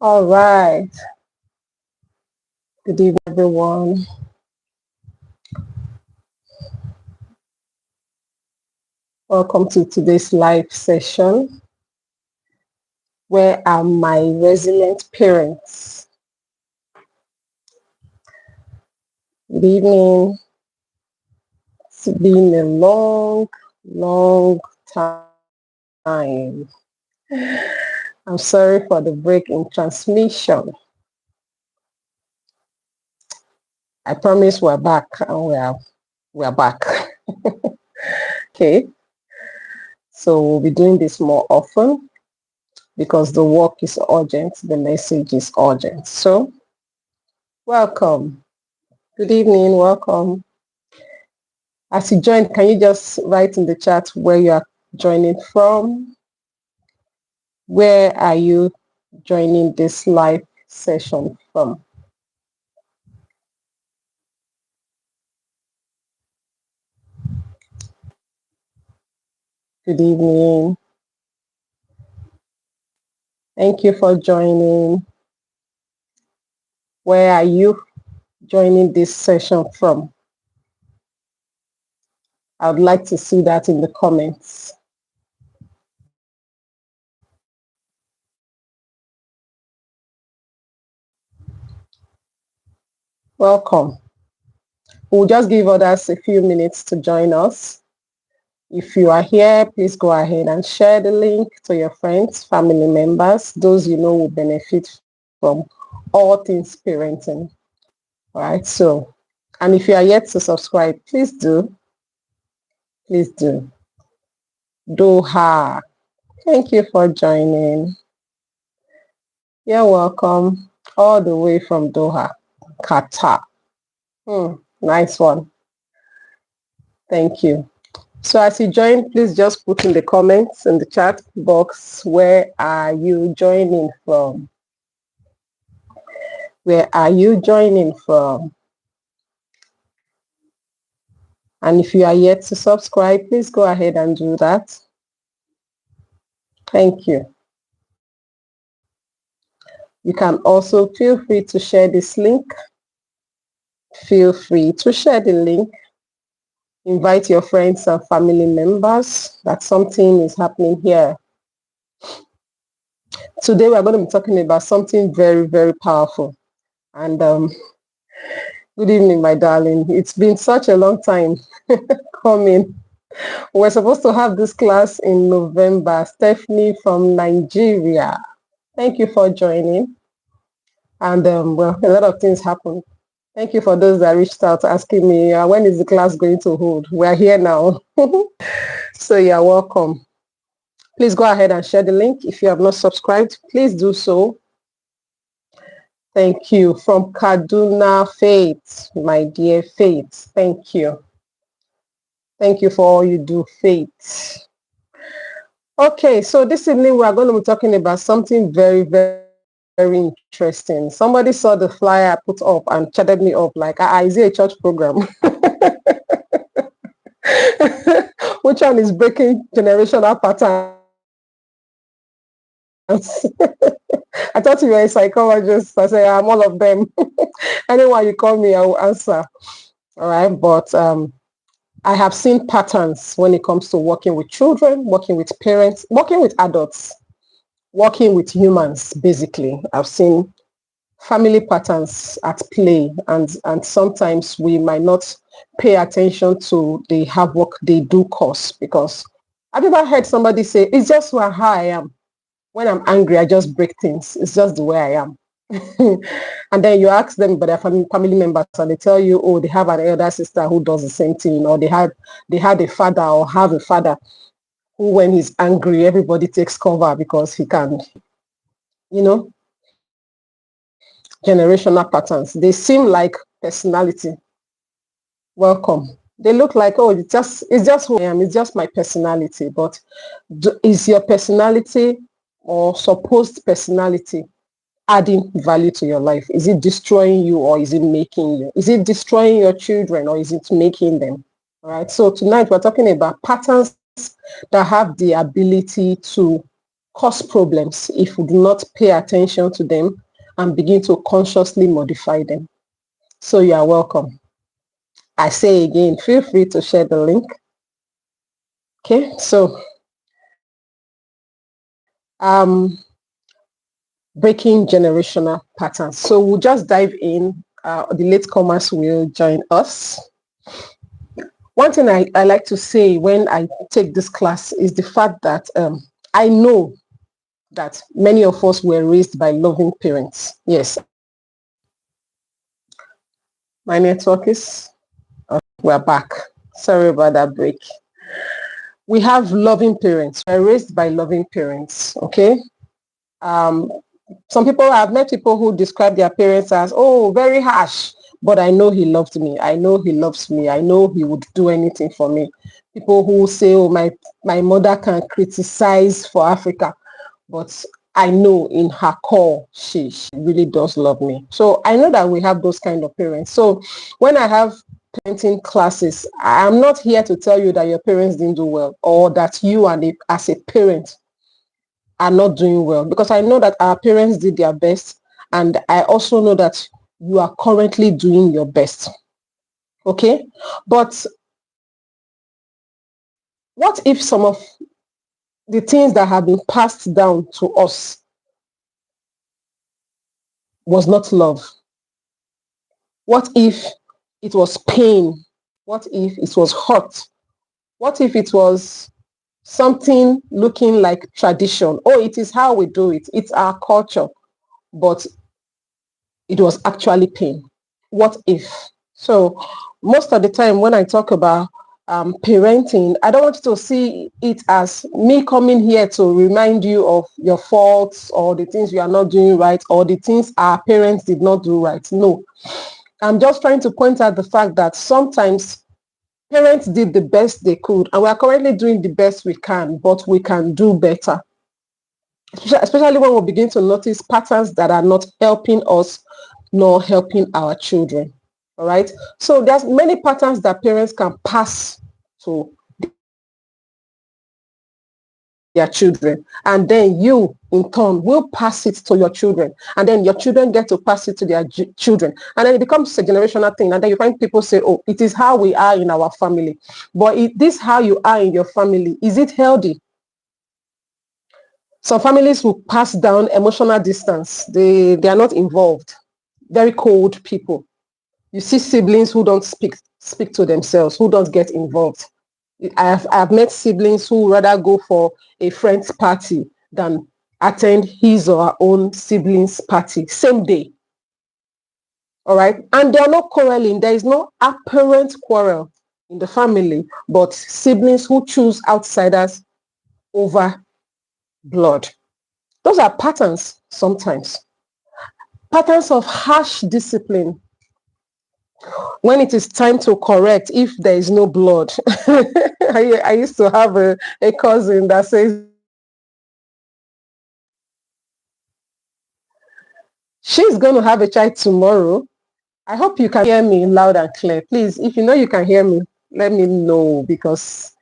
All right. Good evening, everyone. Welcome to today's live session. Where are my resilient parents? Good evening. It's been a long time. I'm sorry for the break in transmission. I promise we're back and we're back. Okay. So we'll be doing this more often because the work is urgent, the message is urgent. So welcome. Good evening, welcome. As you join, can you just write in the chat where you are joining from? Where are you joining this live session from? Good evening. Thank you for joining. Where are you joining this session from? I would like to see that in the comments. Welcome. We'll just give others a few minutes to join us. If you are here, please go ahead and share the link to your friends, family members, those you know will benefit from all things parenting. All right, so, and if you are yet to subscribe, please do. Please do. Doha, thank you for joining. You're welcome all the way from Doha, Qatar. Nice one. Thank you. So as you join, please just put in the comments in the chat box, where are you joining from? Where are you joining from? And if you are yet to subscribe, please go ahead and do that. Thank you. You can also feel free to share this link. Feel free to share the link. Invite your friends and family members that something is happening here. Today we're going to be talking about something very powerful. And good evening, my darling. It's been such a long time coming. We're supposed to have this class in November. Stephanie from Nigeria. Thank you for joining. And well, a lot of things happened. Thank you for those that reached out asking me, when is the class going to hold? We're here now. So you're welcome. Please go ahead and share the link. If you have not subscribed, please do so. Thank you. From Kaduna, Faith, my dear Faith. Thank you. Thank you for all you do, Faith. Okay, so this evening we are going to be talking about something very interesting. Somebody saw the flyer I put up and chatted me up like, is it a church program? Which one is breaking generational patterns? I thought you were a psychologist. I said, I'm all of them. Anyone you call me, I will answer. All right, but I have seen patterns when it comes to working with children, working with parents, working with adults, working with humans, basically. I've seen family patterns at play, and sometimes we might not pay attention to the hard work they do cause, because I've ever heard somebody say, it's just how I am. When I'm angry, I just break things. It's just the way I am. And then you ask them about their family members, and they tell you, oh, they have an elder sister who does the same thing, or they had a father or have a father who, when he's angry, everybody takes cover because he can, generational patterns. They seem like personality. Welcome. They look like, oh, it's just who I am. It's just my personality. But is your personality or supposed personality adding value to your life? Is it destroying you, or is it making you? Is it destroying your children, or is it making them? All right. So tonight we're talking about patterns that have the ability to cause problems if we do not pay attention to them and begin to consciously modify them. So you are welcome. I say again, feel free to share the link. Okay, so breaking generational patterns. So we'll just dive in. The latecomers will join us. One thing I like to say when I take this class is the fact that I know that many of us were raised by loving parents. Yes. My network is, we're back. Sorry about that break. We have loving parents. We're raised by loving parents, okay? Some people, I've met people who describe their parents as, oh, very harsh, but I know he loved me. I know he loves me. I know he would do anything for me. People who say, oh, my mother can criticize for Africa, but I know in her core, she really does love me. So I know that we have those kind of parents. So when I have parenting classes, I'm not here to tell you that your parents didn't do well or that you as a parent are not doing well, because I know that our parents did their best, and I also know that you are currently doing your best. Okay? But what if some of the things that have been passed down to us was not love? What if it was pain? What if it was hurt? What if it was something looking like tradition? Oh, it is how we do it. It's our culture. But it was actually pain. What if? So most of the time when I talk about parenting, I don't want you to see it as me coming here to remind you of your faults or the things you are not doing right or the things our parents did not do right. No. I'm just trying to point out the fact that sometimes parents did the best they could, and we are currently doing the best we can, but we can do better. Especially when we begin to notice patterns that are not helping us nor helping our children. All right. So there's many patterns that parents can pass to their children, and then you in turn will pass it to your children, and then your children get to pass it to their children, and then it becomes a generational thing. And then you find people say, oh, it is how we are in our family. But this how you are in your family, is it healthy? Some families will pass down emotional distance. They are not involved. Very cold people. You see siblings who don't speak to themselves, who don't get involved. I've met siblings who rather go for a friend's party than attend his or her own siblings' party same day. All right. And they are not quarreling. There is no apparent quarrel in the family, but siblings who choose outsiders over blood. Those are patterns sometimes. Patterns of harsh discipline. When it is time to correct, if there is no blood. I used to have a cousin that says she's going to have a child tomorrow. I hope you can hear me loud and clear. Please, if you know you can hear me, let me know, because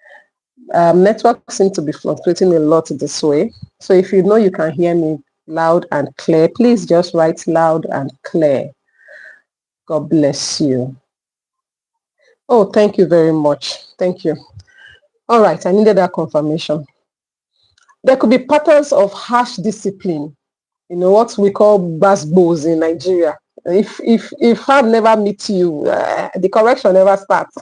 networks seem to be fluctuating a lot this way. So if you know you can hear me loud and clear, please just write loud and clear. God bless you. Oh, thank you very much. Thank you. All right, I needed that confirmation. There could be patterns of harsh discipline, what we call basbos in Nigeria. If I've never met you, the correction never starts.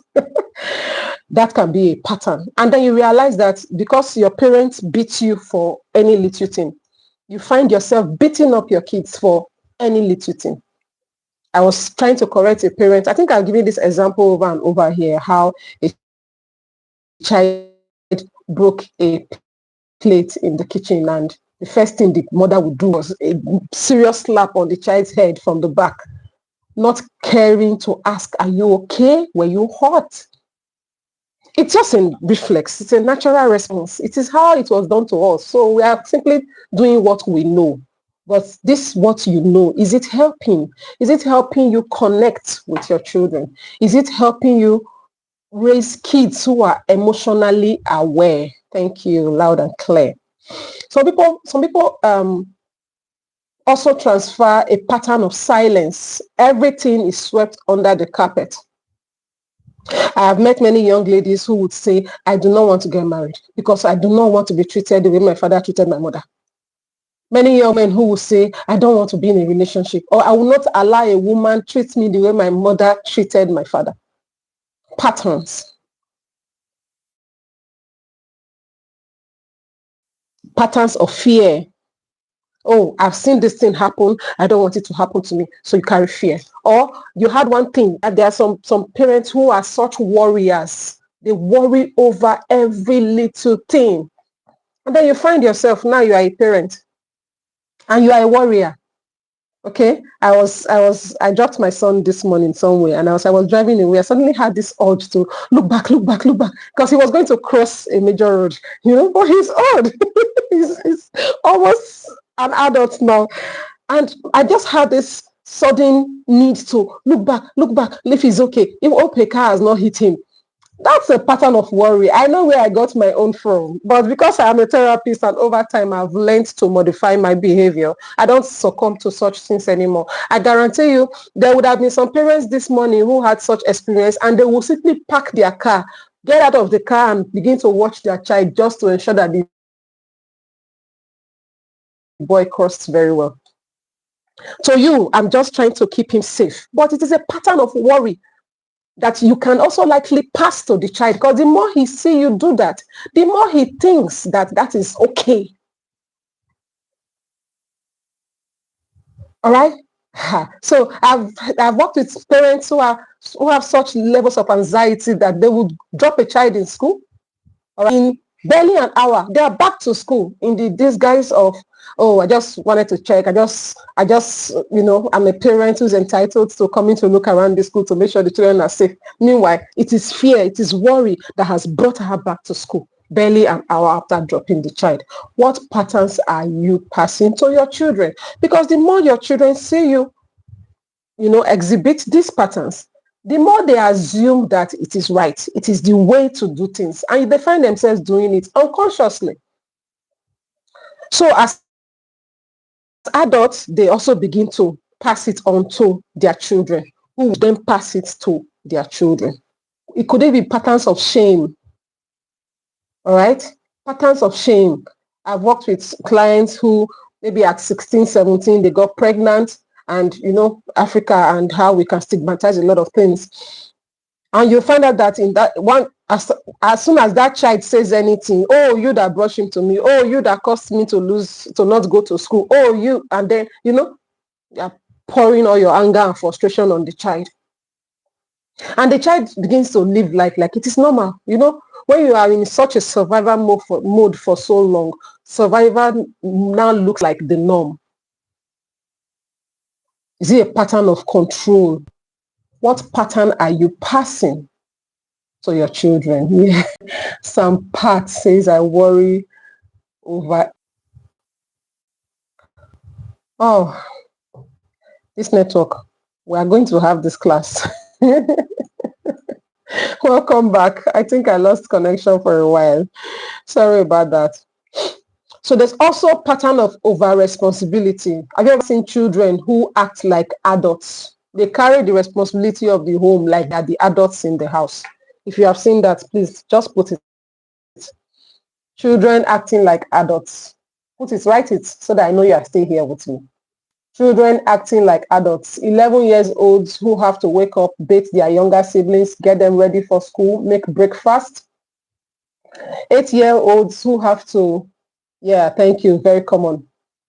That can be a pattern. And then you realize that because your parents beat you for any little thing, you find yourself beating up your kids for any little thing. I was trying to correct a parent. I think I'll give you this example over and over here, how a child broke a plate in the kitchen, and the first thing the mother would do was a serious slap on the child's head from the back, not caring to ask, are you okay? Were you hurt? It's just a reflex. It's a natural response. It is how it was done to us. So we are simply doing what we know. But this, what you know, is it helping? Is it helping you connect with your children? Is it helping you raise kids who are emotionally aware? Thank you, loud and clear. Some people also transfer a pattern of silence. Everything is swept under the carpet. I have met many young ladies who would say, I do not want to get married because I do not want to be treated the way my father treated my mother. Many young men who will say, I don't want to be in a relationship, or I will not allow a woman treat me the way my mother treated my father. Patterns. Patterns of fear. Oh, I've seen this thing happen. I don't want it to happen to me. So you carry fear. Or you had one thing, and there are some parents who are such warriors. They worry over every little thing. And then you find yourself, now you are a parent and you are a warrior. Okay. I dropped my son this morning somewhere, and I was driving away. I suddenly had this urge to look back, because he was going to cross a major road, but he's old. he's almost an adult now. And I just had this sudden need to look back, if he's okay, if hope a car has not hit him. That's a pattern of worry. I know where I got my own from, but because I am a therapist and over time I've learned to modify my behavior, I don't succumb to such things anymore. I guarantee you, there would have been some parents this morning who had such experience, and they will simply park their car, get out of the car, and begin to watch their child just to ensure that the boy crossed very well. To you, I'm just trying to keep him safe, but it is a pattern of worry that you can also likely pass to the child, because the more he see you do that, the more he thinks that that is okay. All right. So I've worked with parents who have such levels of anxiety that they would drop a child in school, all right, in barely an hour. They are back to school in the disguise of, oh, I just wanted to check. I just, I'm a parent who's entitled to coming to look around the school to make sure the children are safe. Meanwhile, it is fear, it is worry that has brought her back to school barely an hour after dropping the child. What patterns are you passing to your children? Because the more your children see you, exhibit these patterns, the more they assume that it is right. It is the way to do things. And they find themselves doing it unconsciously. So as adults, they also begin to pass it on to their children, who will then pass it to their children. It could even be patterns of shame. All right? Patterns of shame. I've worked with clients who maybe at 16, 17, they got pregnant, and Africa and how we can stigmatize a lot of things. And you find out that in that one, as soon as that child says anything, oh, you that brought him to me, oh, you that caused me to not go to school, oh, you, and then, you're pouring all your anger and frustration on the child. And the child begins to live like it is normal. When you are in such a survival mode for so long, survival now looks like the norm. Is it a pattern of control? What pattern are you passing to your children? Yeah. Some part says, I worry over. Oh, this network. We are going to have this class. Welcome back. I think I lost connection for a while. Sorry about that. So there's also a pattern of over-responsibility. Have you ever seen children who act like adults? They carry the responsibility of the home like they're the adults in the house. If you have seen that, please just put it. Children acting like adults. Write it so that I know you are still here with me. Children acting like adults. 11-year-olds who have to wake up, bathe their younger siblings, get them ready for school, make breakfast. 8-year-olds who have to, yeah, thank you, very common.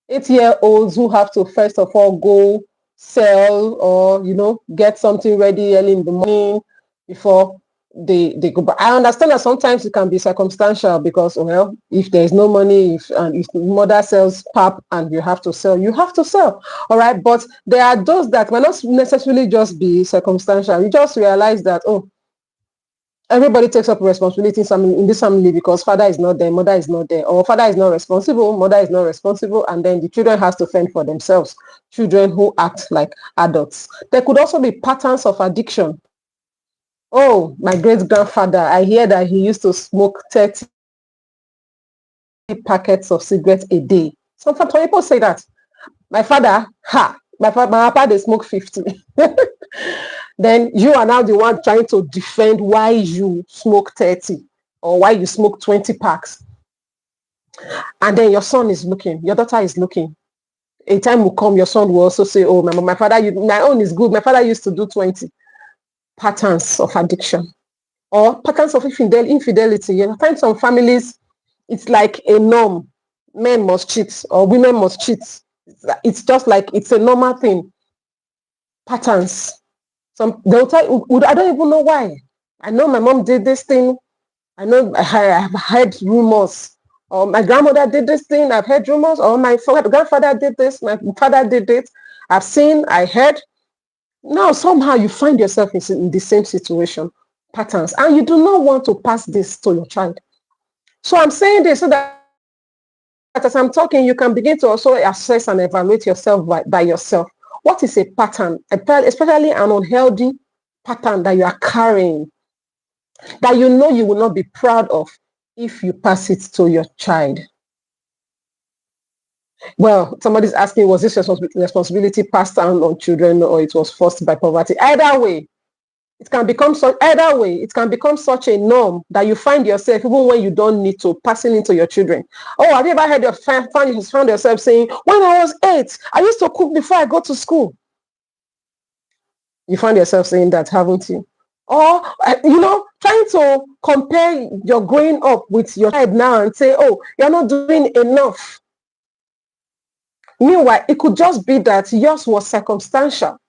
8-year-olds who have to first of all go sell or, get something ready early in the morning before they go. But I understand that sometimes it can be circumstantial because, well, if there's no money, if mother sells pap and you have to sell, you have to sell. All right. But there are those that might not necessarily just be circumstantial. You just realize that, oh, everybody takes up responsibility in this family because father is not there, mother is not there, or father is not responsible, mother is not responsible, and then the children has to fend for themselves. Children who act like adults. There could also be patterns of addiction. Oh, my great-grandfather, I hear that he used to smoke 30 packets of cigarettes a day. Sometimes people say that. My father, my papa, they smoke 50. Then you are now the one trying to defend why you smoke 30 or why you smoke 20 packs. And then your son is looking, your daughter is looking. A time will come, your son will also say, oh, my father, my own is good. My father used to do 20. Patterns of addiction or patterns of infidelity. You find some families, it's like a norm. Men must cheat or women must cheat. It's just like it's a normal thing. Patterns. They'll tell you, I don't even know why. I know my mom did this thing. I know I've heard rumors. Or my grandmother did this thing. I've heard rumors. Or my grandfather did this. My father did it. I've seen. I heard. Now somehow you find yourself in the same situation, patterns, and you do not want to pass this to your child. So I'm saying this so that as I'm talking, you can begin to also assess and evaluate yourself by yourself. What is a pattern, especially an unhealthy pattern that you are carrying, that you know you will not be proud of if you pass it to your child? Well, somebody's asking, was this responsibility passed down on children or it was forced by poverty? Either way, it can become such a norm that you find yourself, even when you don't need to, passing into your children. Oh, have you ever heard found yourself saying, when I was 8, I used to cook before I go to school? You find yourself saying that, haven't you? Or, trying to compare your growing up with your child now and say, oh, you're not doing enough. Meanwhile, it could just be that yours was circumstantial.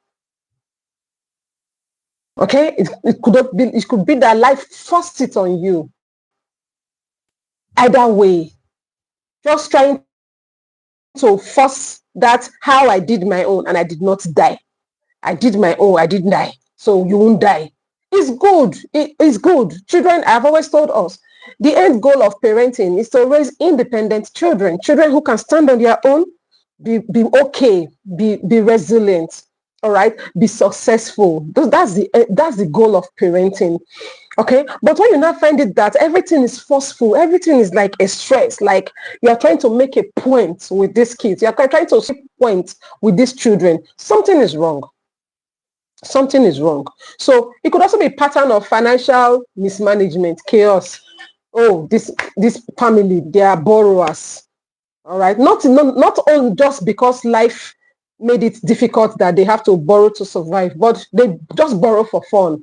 Okay, it could be that life forced it on you. Either way, just trying to force that how I did my own and I did not die. I did my own, I didn't die. So you won't die. It's good. It's good. Children, I've always told us, the end goal of parenting is to raise independent children who can stand on their own, be okay, be resilient, all right, be successful. That's the goal of parenting. Okay, but when you now find it that everything is forceful, everything is like a stress, like you're trying to make a point with these kids, you're trying to make a point with these children, something is wrong. Something is wrong. So it could also be a pattern of financial mismanagement, chaos. Oh, this family, they are borrowers. All right, not only just because life made it difficult that they have to borrow to survive, but they just borrow for fun.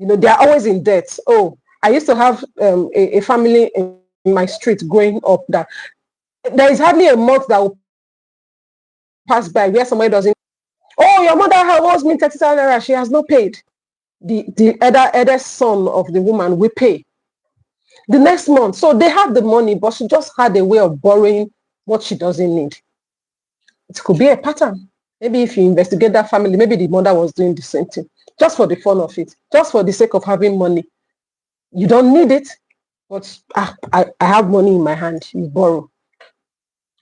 They are always in debt. Oh, I used to have a family in my street growing up that there is hardly a month that will pass by where somebody doesn't. Oh, your mother owes me 30,000 naira. She has not paid. The other son of the woman will pay the next month. So they have the money, but she just had a way of borrowing what she doesn't need. It could be a pattern. Maybe if you investigate that family, maybe the mother was doing the same thing, just for the fun of it, just for the sake of having money. You don't need it, but I have money in my hand. You borrow.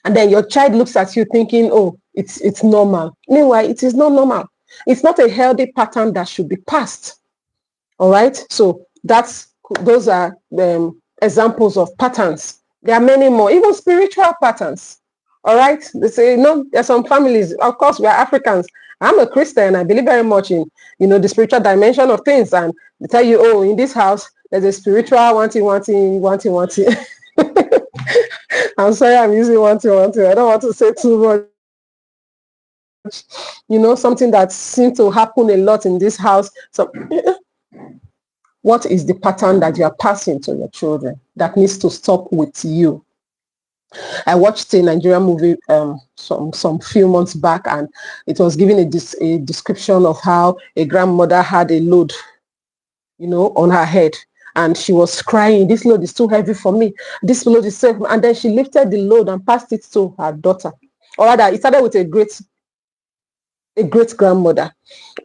And then your child looks at you thinking, oh, it's normal. Meanwhile, it is not normal. It's not a healthy pattern that should be passed. All right. So those are examples of patterns. There are many more, even spiritual patterns. All right. They say, there's some families, of course, we are Africans. I'm a Christian. I believe very much in, the spiritual dimension of things. And they tell you, oh, in this house, there's a spiritual wanting. I'm sorry, I'm using wanting. I don't want to say too much. Something that seems to happen a lot in this house. So what is the pattern that you are passing to your children that needs to stop with you? I watched a Nigerian movie some few months back, and it was giving a description of how a grandmother had a load, on her head. And she was crying, this load is too heavy for me. This load is so heavy. And then she lifted the load and passed it to her daughter. Or rather, it started with a great grandmother,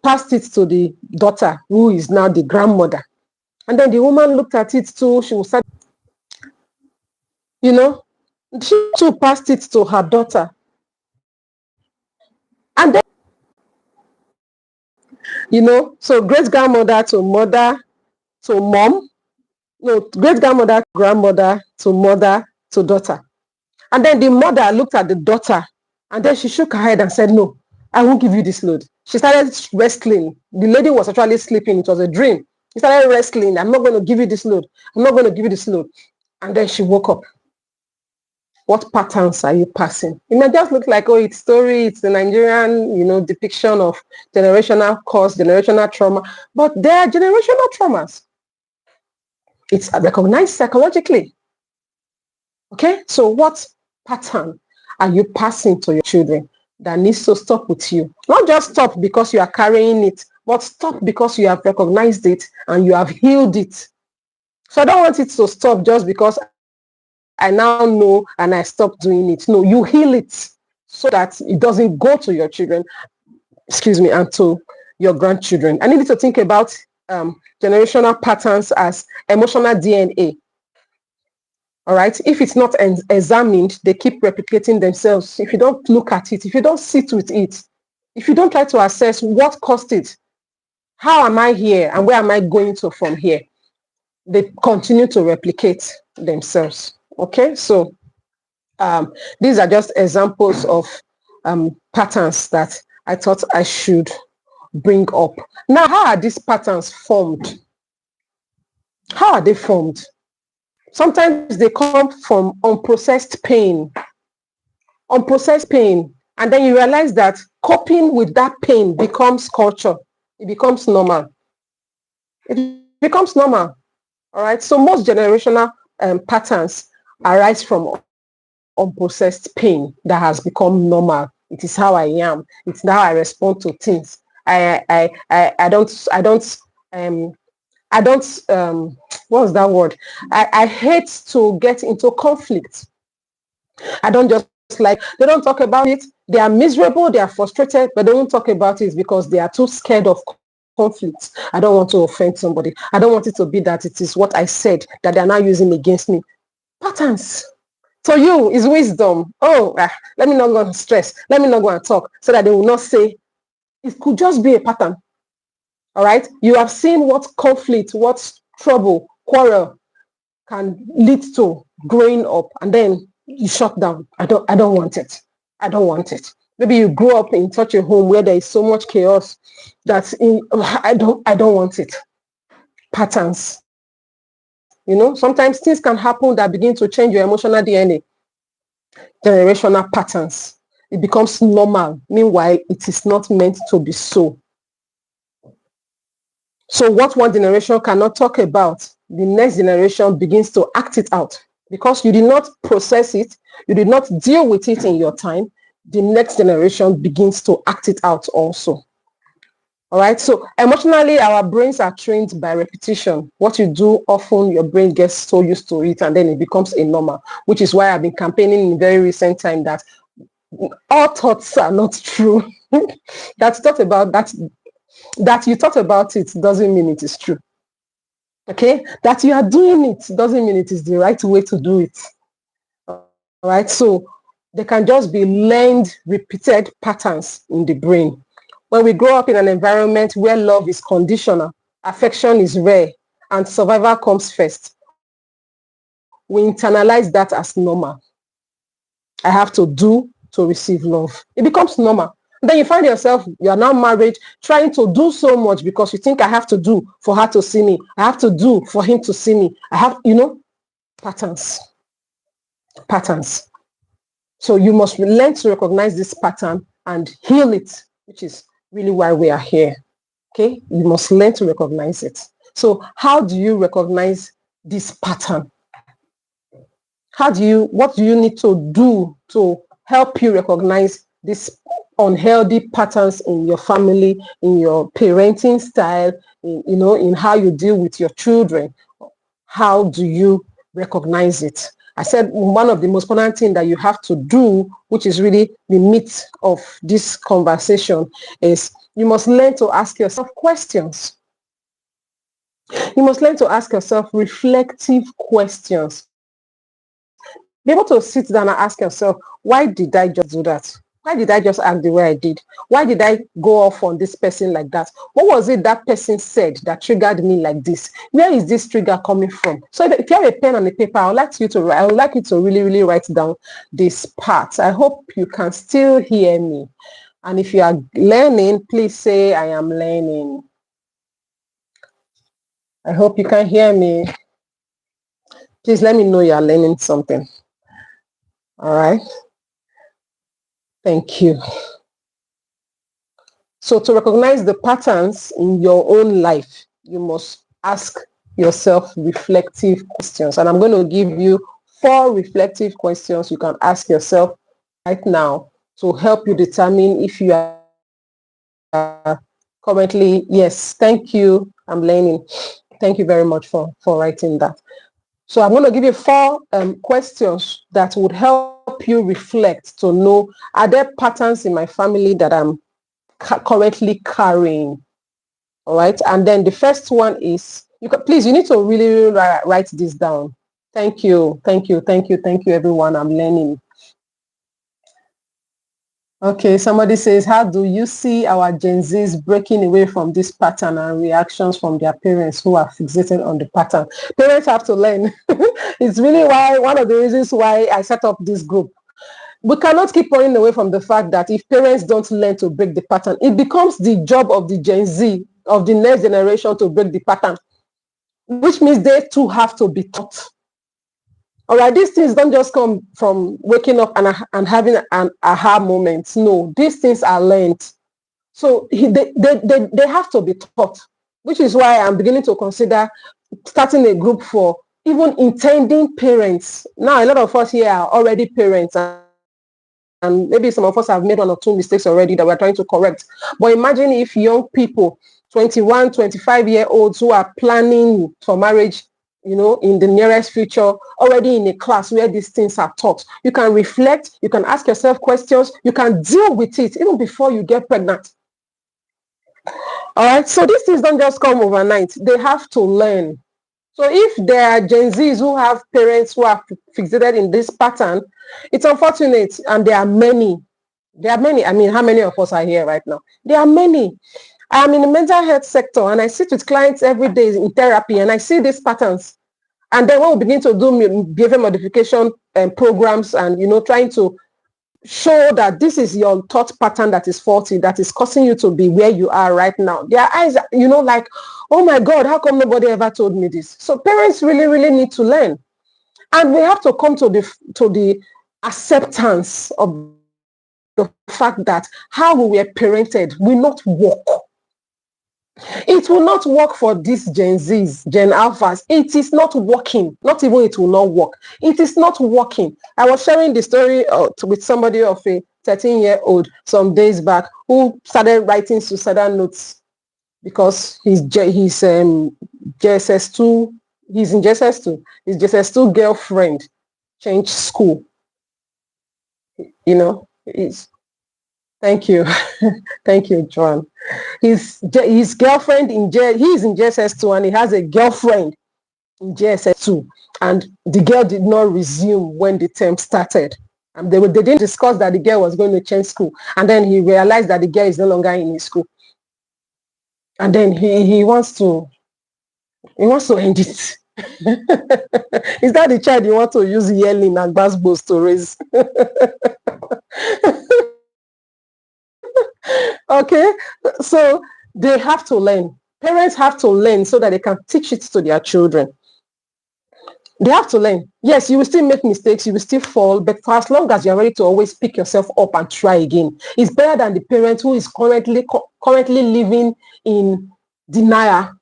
passed it to the daughter, who is now the grandmother. And then the woman looked at it too. She was, she too passed it to her daughter. And then, so great grandmother to mother to mom, great grandmother to grandmother to mother to daughter. And then the mother looked at the daughter, and then she shook her head and said, no, I won't give you this load. She started wrestling. The lady was actually sleeping. It was a dream. She started wrestling. I'm not going to give you this load. I'm not going to give you this load. And then she woke up. What patterns are you passing? It may just look like, oh, it's story, it's the Nigerian, depiction of generational cause, generational trauma. But there are generational traumas. It's recognized psychologically. Okay, so what pattern are you passing to your children that needs to stop with you? Not just stop because you are carrying it, but stop because you have recognized it and you have healed it. So I don't want it to stop just because I now know and I stop doing it. No, you heal it so that it doesn't go to your children, and to your grandchildren. I need you to think about generational patterns as emotional DNA. All right. If it's not examined, they keep replicating themselves. If you don't look at it, if you don't sit with it, if you don't try to assess what caused it, how am I here and where am I going to from here, they continue to replicate themselves. Okay. So these are just examples of patterns that I thought I should bring up. Now, how are these patterns formed? How are they formed? Sometimes they come from unprocessed pain. And then you realize that coping with that pain becomes culture. It becomes normal. All right. So most generational patterns arise from unprocessed pain that has become normal. It is how I am. It's how I respond to things. I don't what's that word? I hate to get into conflict. I don't just like, they don't talk about it. They are miserable, they are frustrated, but they don't talk about it because they are too scared of conflict. I don't want to offend somebody. I don't want it to be that it is what I said that they are now using against me. Patterns. To you is wisdom. Let me not go and stress. Let me not go and talk so that they will not say. It could just be a pattern. All right. You have seen what conflict, what trouble, quarrel can lead to growing up, and then you shut down. I don't want it. I don't want it. Maybe you grew up in such a home where there is so much chaos that I don't want it. Patterns. Sometimes things can happen that begin to change your emotional DNA. Generational patterns. It becomes normal. Meanwhile, it is not meant to be so. So what one generation cannot talk about, the next generation begins to act it out. Because you did not process it, you did not deal with it in your time, the next generation begins to act it out also. All right. So emotionally, our brains are trained by repetition. What you do often, your brain gets so used to it, and then it becomes a normal, which is why I've been campaigning in very recent time that all thoughts are not true. That's not about that. That you thought about it doesn't mean it is true. Okay? That you are doing it doesn't mean it is the right way to do it. All right? So they can just be learned, repeated patterns in the brain. When we grow up in an environment where love is conditional, affection is rare, and survival comes first, we internalize that as normal. I have to do to receive love. It becomes normal. Then you find yourself, you are now married, trying to do so much because you think I have to do for her to see me. I have to do for him to see me. I have, patterns. Patterns. So you must learn to recognize this pattern and heal it, which is really why we are here. Okay? You must learn to recognize it. So how do you recognize this pattern? What do you need to do to help you recognize these unhealthy patterns in your family, in your parenting style, in how you deal with your children? How do you recognize it? I said one of the most important things that you have to do, which is really the meat of this conversation, is you must learn to ask yourself questions. You must learn to ask yourself reflective questions. Be able to sit down and ask yourself, why did I just do that? Why did I just act the way I did? Why did I go off on this person like that? What was it that person said that triggered me like this? Where is this trigger coming from? So if you have a pen and a paper, I would like you to really, really write down this part. I hope you can still hear me. And if you are learning, please say, I am learning. I hope you can hear me. Please let me know you are learning something. All right. Thank you. So to recognize the patterns in your own life, you must ask yourself reflective questions. And I'm going to give you 4 reflective questions you can ask yourself right now to help you determine if you are currently, yes, thank you, I'm learning. Thank you very much for writing that. So I'm going to give you 4 questions that would help you reflect to know, are there patterns in my family that I'm currently carrying? All right. And then the first one is, you need to really write this down. Thank you. Thank you. Thank you. Thank you, everyone. I'm learning. Okay. Somebody says, how do you see our Gen Zs breaking away from this pattern and reactions from their parents who are fixated on the pattern? Parents have to learn. It's really one of the reasons why I set up this group. We cannot keep running away from the fact that if parents don't learn to break the pattern, it becomes the job of the Gen Z, of the next generation, to break the pattern, which means they too have to be taught. All right, these things don't just come from waking up and having an aha moment. No, these things are learned. So they have to be taught, which is why I'm beginning to consider starting a group for even intending parents. Now, a lot of us here are already parents, and maybe some of us have made 1 or 2 mistakes already that we're trying to correct. But imagine if young people, 21, 25-year-olds who are planning for marriage, in the nearest future, already in a class where these things are taught. You can reflect, you can ask yourself questions, you can deal with it even before you get pregnant. All right, so these things don't just come overnight. They have to learn. So if there are Gen Zs who have parents who are fixated in this pattern, it's unfortunate, and there are many. There are many. I mean, how many of us are here right now? There are many. I'm in the mental health sector, and I sit with clients every day in therapy, and I see these patterns. And then when we begin to do behavior modification programs, and trying to show that this is your thought pattern that is faulty, that is causing you to be where you are right now, their eyes, like, oh my God, how come nobody ever told me this? So parents really, really need to learn, and we have to come to the acceptance of the fact that how we were parented will not work. It will not work for these Gen Zs, Gen Alphas. It is not working. Not even it will not work. It is not working. I was sharing the story with somebody of a 13-year-old some days back who started writing suicidal notes because he's JSS2. He's in JSS2. His JSS2 girlfriend changed school. Thank you. Thank you, John. His girlfriend he's in JSS2, and he has a girlfriend in JSS2, and the girl did not resume when the term started. And they didn't discuss that the girl was going to change school, and then he realized that the girl is no longer in his school, and then he wants to end it. Is that the child you want to use yelling and bass to raise? Okay, so they have to learn. Parents have to learn so that they can teach it to their children. They have to learn. Yes, you will still make mistakes, you will still fall, but for as long as you're ready to always pick yourself up and try again, it's better than the parent who is currently living in denial.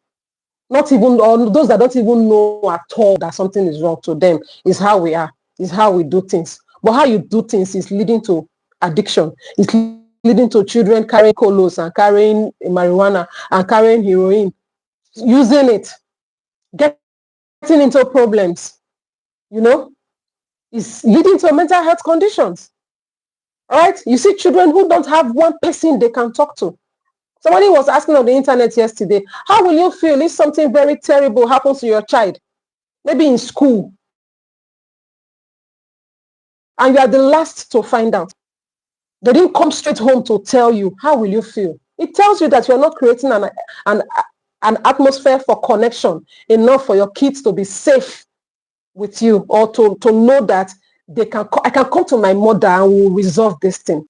Not even, or those that don't even know at all that something is wrong to them. Is how we are, is how we do things. But how you do things is leading to addiction. It's leading to children carrying colos and carrying marijuana and carrying heroin, using it, getting into problems, is leading to mental health conditions. All right, you see children who don't have one person they can talk to. Somebody was asking on the internet yesterday, how will you feel if something very terrible happens to your child, maybe in school, and you are the last to find out? They didn't come straight home to tell you. How will you feel? It tells you that you're not creating an atmosphere for connection enough for your kids to be safe with you, or to know that I can come to my mother and we'll resolve this thing.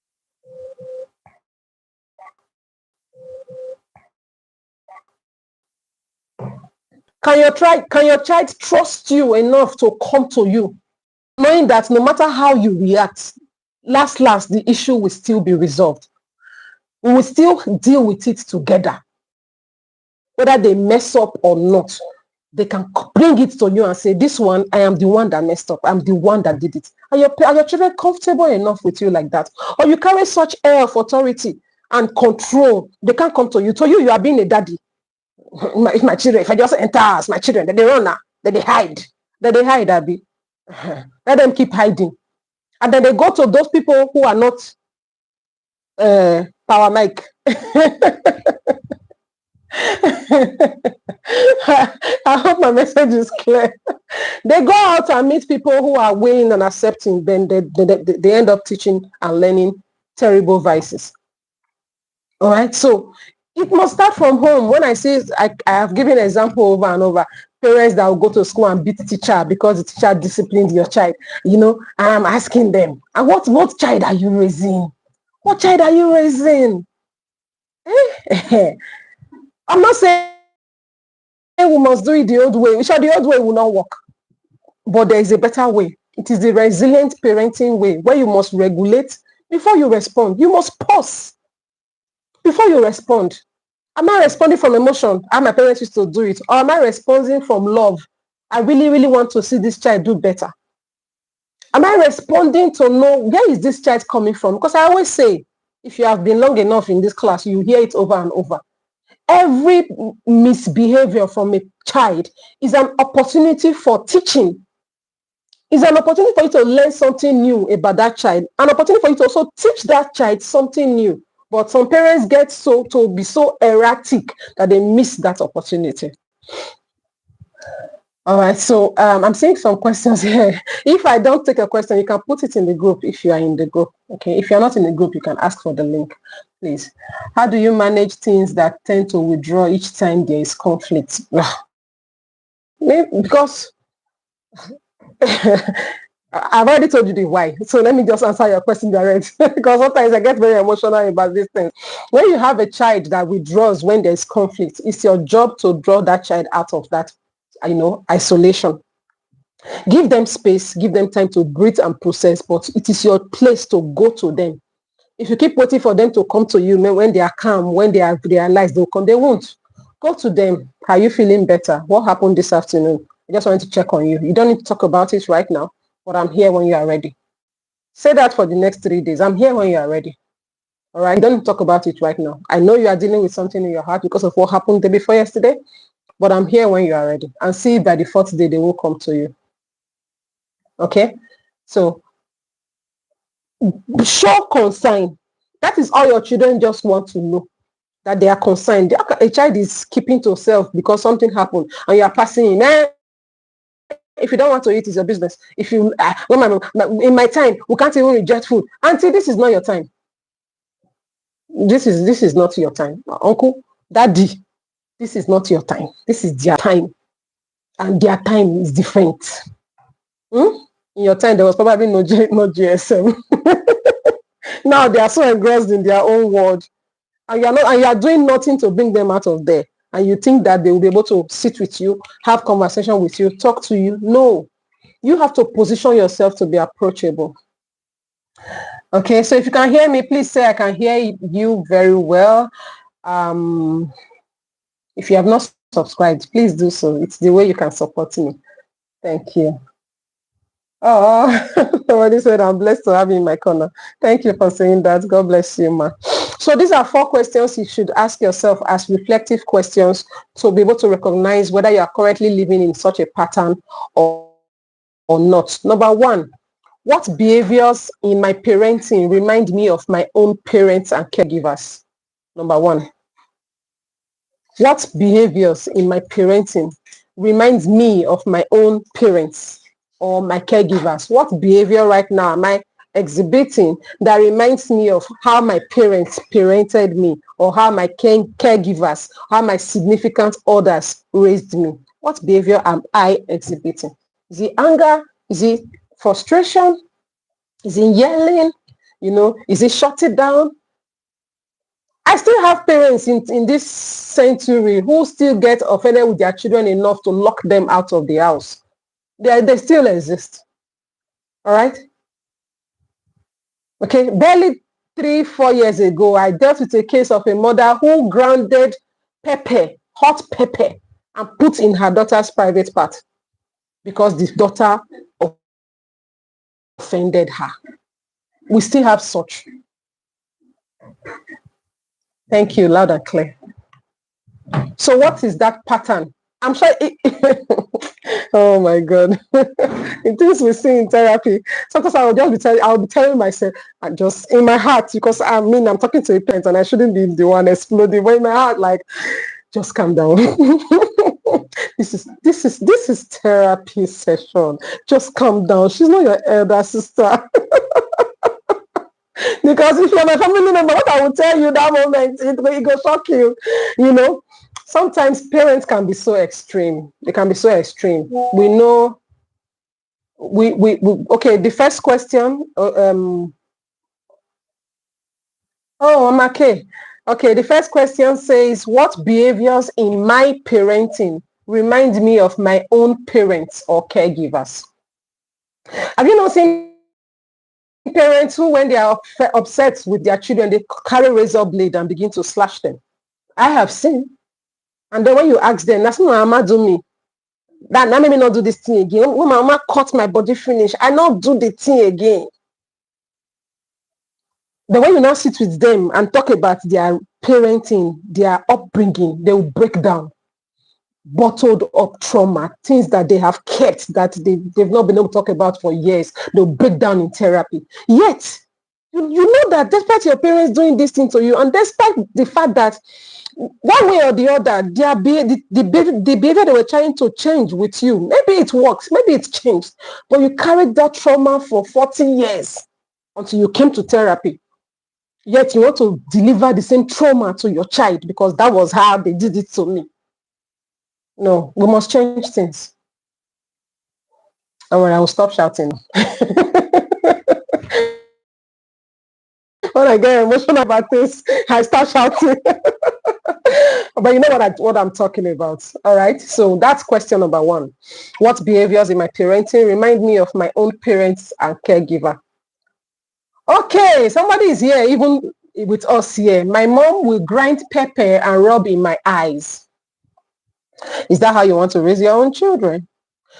Can your child trust you enough to come to you, knowing that no matter how you react, last the issue will still be resolved? We will still deal with it together. Whether they mess up or not, they can bring it to you and say, this one, I am the one that messed up. I'm the one that did it. Are your children comfortable enough with you like that? Or you carry such air of authority and control, they can't come to you. To you, you are being a daddy. If my children, if I just enter as my children, then they run now, then they hide. Then they hide, Abby. Let them keep hiding. And then they go to those people who are not power mic. I hope my message is clear. They go out and meet people who are willing and accepting, then they end up teaching and learning terrible vices. All right, so it must start from home. When I say, I have given an example over and over, parents that will go to school and beat teacher because the teacher disciplined your child. You know, I'm asking them, and what child are you raising? What child are you raising? I'm not saying we must do it the old way. The old way will not work. But there is a better way. It is the resilient parenting way, where you must regulate before you respond. You must pause before you respond. Am I responding from emotion, how my parents used to do it? Or am I responding from love? I really, really want to see this child do better. Am I responding to know where is this child coming from? Because I always say, if you have been long enough in this class, you hear it over and over. Every misbehavior from a child is an opportunity for teaching. It's an opportunity for you to learn something new about that child. An opportunity for you to also teach that child something new. But some parents get to be so erratic that they miss that opportunity. All right, so I'm seeing some questions here. If I don't take a question, you can put it in the group if you are in the group. Okay, if you're not in the group, you can ask for the link, please. How do you manage things that tend to withdraw each time there is conflict? Maybe because I've already told you the why. So let me just answer your question direct. Because sometimes I get very emotional about these things. When you have a child that withdraws when there's conflict, it's your job to draw that child out of that, isolation. Give them space, give them time to breathe and process, but it is your place to go to them. If you keep waiting for them to come to you when they are calm, when they are realized they'll come, they won't. Go to them. Are you feeling better? What happened this afternoon? I just wanted to check on you. You don't need to talk about it right now, but I'm here when you are ready. Say that for the next 3 days. I'm here when you are ready. All right? You don't need to talk about it right now. I know you are dealing with something in your heart because of what happened the day before yesterday, but I'm here when you are ready. And see if by the 4th day they will come to you. Okay? So, show concern. That is all your children just want to know, that they are concerned. A child is keeping to self because something happened and you are passing him. If you don't want to eat, it's your business. If you, in my time, we can't even reject food. Auntie, this is not your time. This is not your time. Uncle, daddy, this is not your time. This is their time. And their time is different. In your time, there was probably no GSM. Now they are so engrossed in their own world. And you are doing nothing to bring them out of there. And you think that they will be able to sit with you, have conversation with you, talk to you. No. You have to position yourself to be approachable. Okay, so if you can hear me, please say I can hear you very well. If you have not subscribed, please do so. It's the way you can support me. Thank you. Oh, somebody said I'm blessed to have you in my corner. Thank you for saying that. God bless you, ma. So these are 4 questions you should ask yourself as reflective questions to be able to recognize whether you are currently living in such a pattern or not. Number 1, what behaviors in my parenting remind me of my own parents and caregivers? Number 1. What behaviors in my parenting reminds me of my own parents or my caregivers? What behavior right now am I exhibiting that reminds me of how my parents parented me, or how my caregivers, how my significant others raised me? What behavior am I exhibiting? Is it anger? Is it frustration? Is it yelling? Is it shutting down? I still have parents in this century who still get offended with their children enough to lock them out of the house. They still exist. All right? Okay, barely 3-4 years ago, I dealt with a case of a mother who grounded hot pepper, and put in her daughter's private part because the daughter offended her. We still have such. Thank you, loud and clear. So what is that pattern? I'm sure oh my God. In things we see in therapy, sometimes I'll be telling myself, just in my heart, because I'm talking to a parent and I shouldn't be the one exploding, but in my heart, like, just calm down. This is therapy session. Just calm down. She's not your elder sister. Because if you're my family member, what I will tell you that moment, it will shock you. Sometimes parents can be so extreme. They can be so extreme. We know. Okay. The first question. I'm okay. Okay. The first question says, "What behaviors in my parenting remind me of my own parents or caregivers?" Have you not seen parents who, when they are upset with their children, they carry razor blade and begin to slash them? I have seen. And then when you ask them, that's what mama do me. That made me not do this thing again. When my mama cut my body finish, I not do the thing again. Then when you now sit with them and talk about their parenting, their upbringing, they will break down. Bottled up trauma, things that they have kept that they've not been able to talk about for years. They'll break down in therapy. Yet, you know that despite your parents doing this thing to you, and despite the fact that one way or the other, the behavior they were trying to change with you, maybe it works, maybe it's changed, but you carried that trauma for 40 years until you came to therapy. Yet you want to deliver the same trauma to your child because that was how they did it to me. No, we must change things. All right, I will stop shouting. When I get emotional about this, I start shouting. But you know what I'm talking about. All right. So that's question number 1. What behaviors in my parenting remind me of my own parents and caregiver? Okay, somebody is here, even with us here. My mom will grind pepper and rub in my eyes. Is that how you want to raise your own children?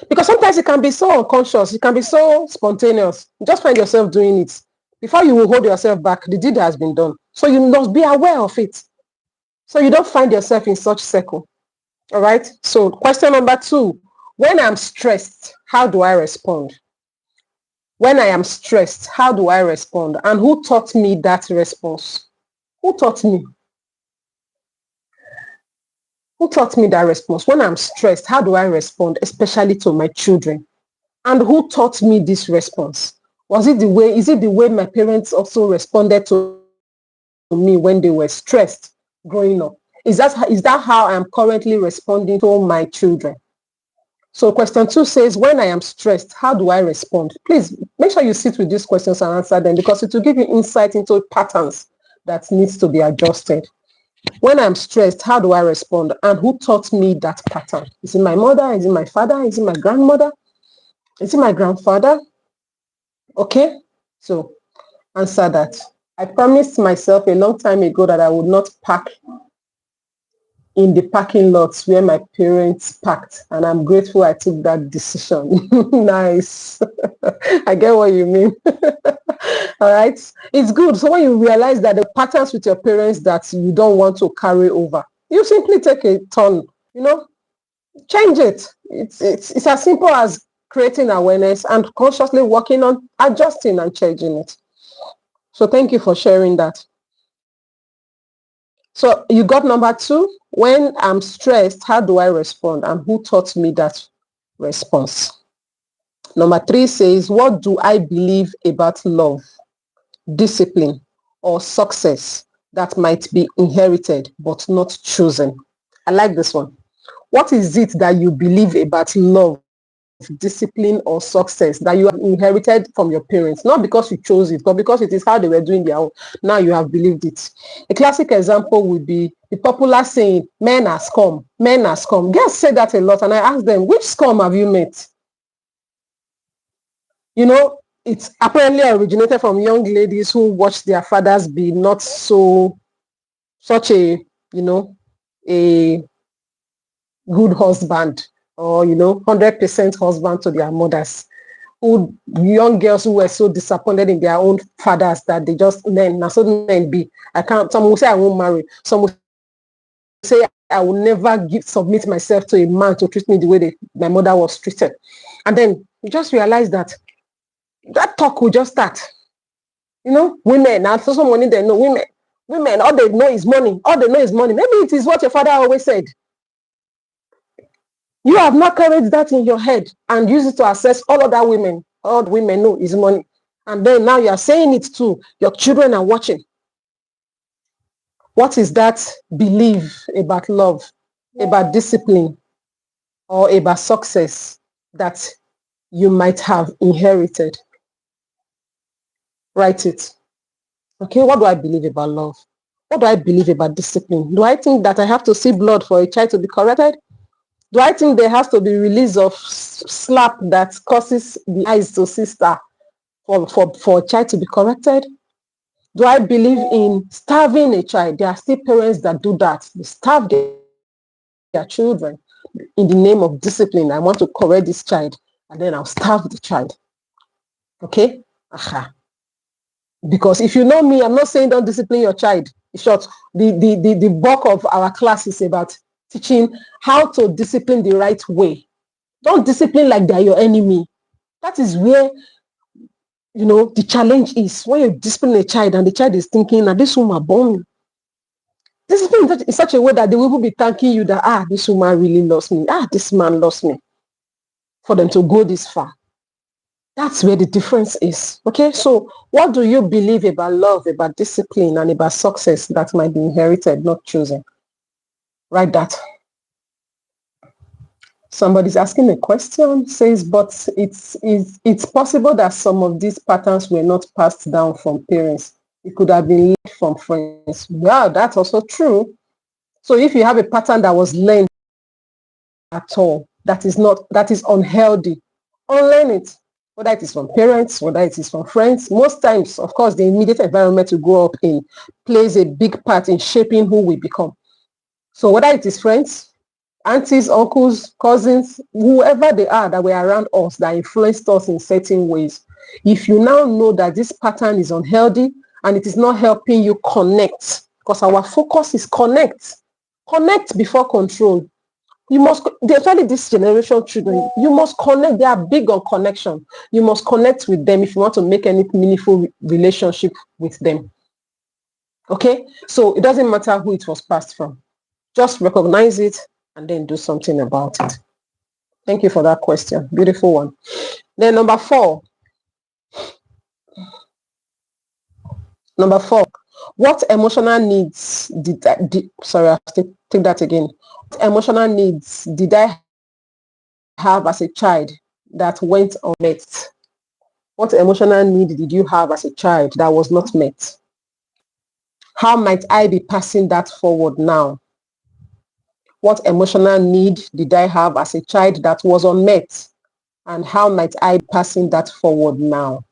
Because sometimes it can be so unconscious, it can be so spontaneous. You just find yourself doing it. Before you will hold yourself back, the deed has been done. So you must be aware of it. So you don't find yourself in such circle. All right. So question number 2, when I'm stressed, how do I respond? When I am stressed, how do I respond? And who taught me that response? Who taught me? Who taught me that response? When I'm stressed, how do I respond, especially to my children? And who taught me this response? Is it the way my parents also responded to me when they were stressed growing up? Is that how I am currently responding to my children? So question 2 says, when I am stressed, how do I respond? Please make sure you sit with these questions and answer them, because it will give you insight into patterns that needs to be adjusted. When I'm stressed, how do I respond? And who taught me that pattern? Is it my mother? Is it my father? Is it my grandmother? Is it my grandfather? Okay, so answer that. I promised myself a long time ago that I would not park in the parking lots where my parents parked, and I'm grateful I took that decision. Nice. I get what you mean. All right, it's good. So when you realize that the patterns with your parents that you don't want to carry over, you simply take a turn, change it. It's as simple as creating awareness and consciously working on adjusting and changing it. So thank you for sharing that. So you got number 2. When I'm stressed, how do I respond? And who taught me that response? Number 3 says, what do I believe about love, discipline, or success that might be inherited but not chosen? I like this one. What is it that you believe about love, discipline, or success that you have inherited from your parents? Not because you chose it, but because it is how they were doing their own. Now you have believed it. A classic example would be the popular saying, men are scum, men are scum. Girls say that a lot, and I ask them, which scum have you met? You know, it's apparently originated from young ladies who watch their fathers be not such a, a good husband, or 100% husband to their mothers. Who young girls who were so disappointed in their own fathers that they just men so men be. I can't. Some will say I won't marry. Some will say I will never submit myself to a man to treat me the way my mother was treated. And then you just realize that talk will just start. Women now, so some money they know. Women, all they know is money. All they know is money. Maybe it is what your father always said. You have not carried that in your head and use it to assess all other women. All women know is money. And then now you are saying it to your children are watching. What is that belief about love, about discipline, or about success that you might have inherited? Write it. Okay, what do I believe about love? What do I believe about discipline? Do I think that I have to see blood for a child to be corrected? Do I think there has to be release of slap that causes the eyes to see star for a child to be corrected? Do I believe in starving a child? There are still parents that do that. They starve their children in the name of discipline. I want to correct this child, and then I'll starve the child. Okay? Aha. Because if you know me, I'm not saying don't discipline your child. In short, the bulk of our class is about teaching how to discipline the right way. Don't discipline like they're your enemy. That is where, the challenge is. When you discipline a child and the child is thinking, this woman born me. Discipline in such a way that they will be thanking you that, this woman really lost me. This man lost me. For them to go this far. That's where the difference is. Okay, so what do you believe about love, about discipline, and about success that might be inherited, not chosen? Write that. Somebody's asking a question, says, but it's possible that some of these patterns were not passed down from parents. It could have been learned from friends. Yeah, that's also true. So if you have a pattern that was learned at all, that is unhealthy, unlearn it. Whether it is from parents, whether it is from friends. Most times, of course, the immediate environment we grow up in plays a big part in shaping who we become. So whether it is friends, aunties, uncles, cousins, whoever they are that were around us that influenced us in certain ways, if you now know that this pattern is unhealthy and it is not helping you connect, because our focus is connect before control. You must, especially this generation children, you must connect. They are big on connection. You must connect with them if you want to make any meaningful relationship with them. Okay? So it doesn't matter who it was passed from. Just recognize it and then do something about it. Thank you for that question. Beautiful one. Then number 4. What emotional needs sorry, I'll take that again. What emotional needs did I have as a child that went unmet? What emotional need did you have as a child that was not met? How might I be passing that forward now? What emotional need did I have as a child that was unmet? And how might I be passing that forward now?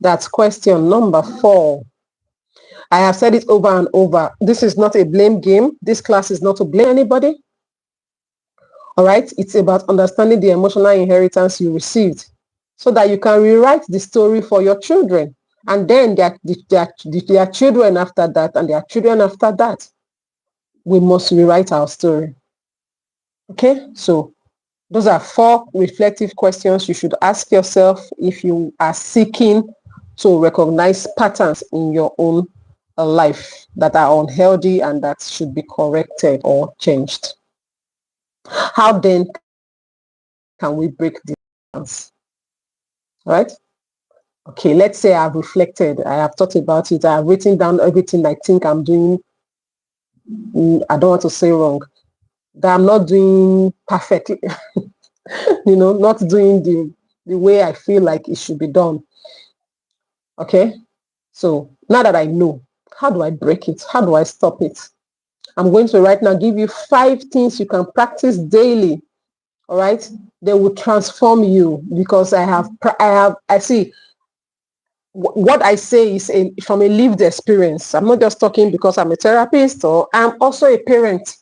That's question number 4. I have said it over and over. This is not a blame game. This class is not to blame anybody. All right? It's about understanding the emotional inheritance you received so that you can rewrite the story for your children. And then their children after that and their children after that. We must rewrite our story. Okay? So those are 4 reflective questions you should ask yourself if you are seeking to recognize patterns in your own life that are unhealthy and that should be corrected or changed. How then can we break this balance? right? Okay, let's say I've reflected, I have thought about it, I have written down everything I think I'm doing. I don't want to say wrong, that I'm not doing perfectly, not doing the way I feel like it should be done. Okay, so now that I know, how do I break it? How do I stop it? I'm going to right now give you 5 things you can practice daily. All right, they will transform you, because I see what I say is from a lived experience. I'm not just talking because I'm a therapist, or I'm also a parent.